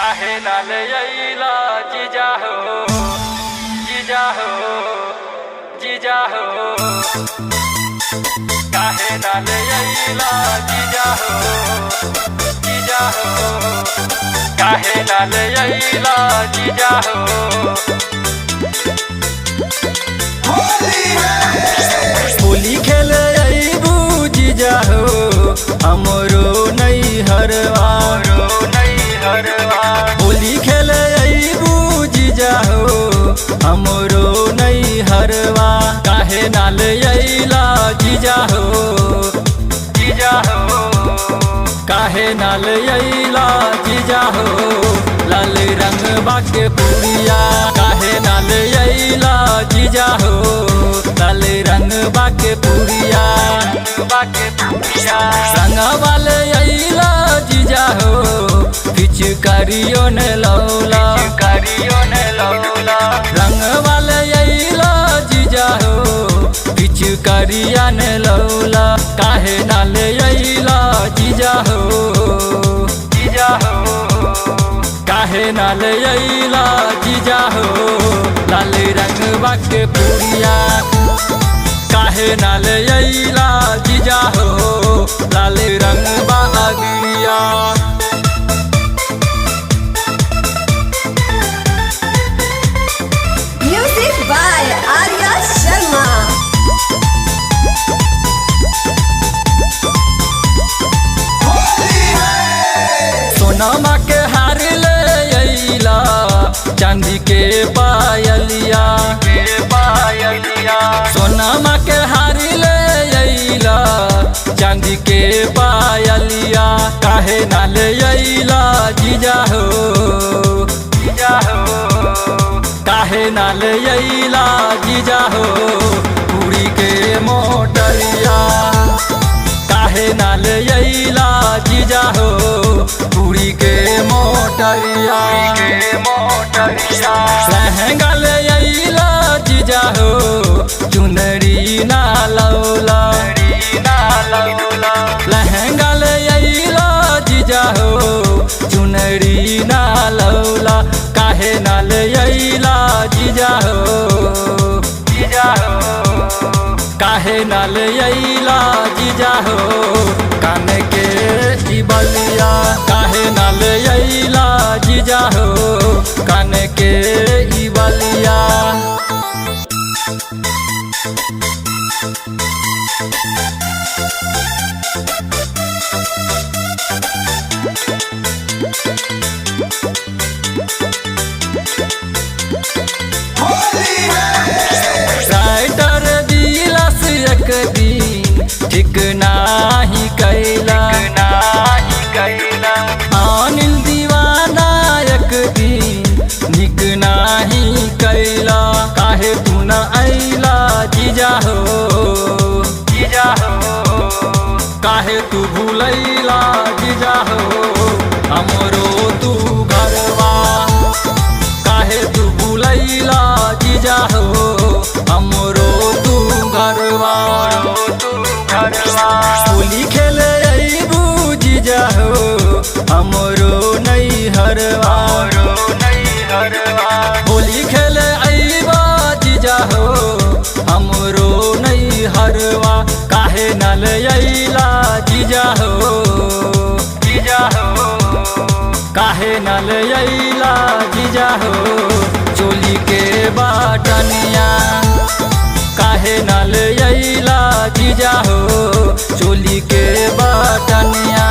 काहे नाल अइला जीजा हो जीजा हो जीजा हो काहे नाल अइला जीजा हो जीजा हो काहे नाल अइला जीजा हो होली खेले अइबू जीजा हो हमरो नैहरवा होली खेले अइबू जीजा हो हमरो नैहरवा काहे नाल अइला जीजा हो जीजा हो काहे नाल अइला जीजा हो लाल रंग बाके पुरिया काहे नाल अइला जीजा हो लाल रंग बाके पुरिया संग वाले अइला जीजा हो पिचकारियों ने लौला रंग वाले अइला जीजा हो पिचकारिया ने लौला काहे नाल अइला जीजा हो जीजा हो काहे नाल अइला जीजा हो लाल रंग बाके पुरिया काहे नाल अइला जीजा हो लाल रंग बागिया Music by Arya Sharma. सोनमा के हार ले अइला चांदी के पायलिया सोनमा के हार ले अइला चांदी के पायलिया काहे नाल अइला जीजा हो जीजा हो काहे नाल अइला जीजा हो पूरी के मोटरिया काहे नाल अइला जीजा हो पूरी के मोटरिया लहंगा ले अइला जीजा हो चुनरी ना लौला लहंगा ले अइला जीजा हो चुनरी ना लौला काहे नाल अइला जीजा हो जीजा हो काहे नाल अइला जीजा हो कान के ई बलिया काहे नाल अइला जीजा हो कान के ई बलिया राइटर दिलस एक दिन ठीक नाही कैला अनिल दीवाना एक दिन निक नाही कैला काहे तू न अइला जीजा हो जीजा हो काहे तू भूलैला जीजा हो हमरो तू घरवा काहे तू भूलैला जीजा हो हमरो तू घरवा होली खेले अइबू जीजा हो हमरो नैहरवा होली खेले अइबा जीजा हो हमरो नैहरवा काहे नाल अइला जीजा हो जीजा हो काहे नाल अइला जीजा हो चोली के बाटनिया काहे नाल अइला जीजा हो चोली के बाटनिया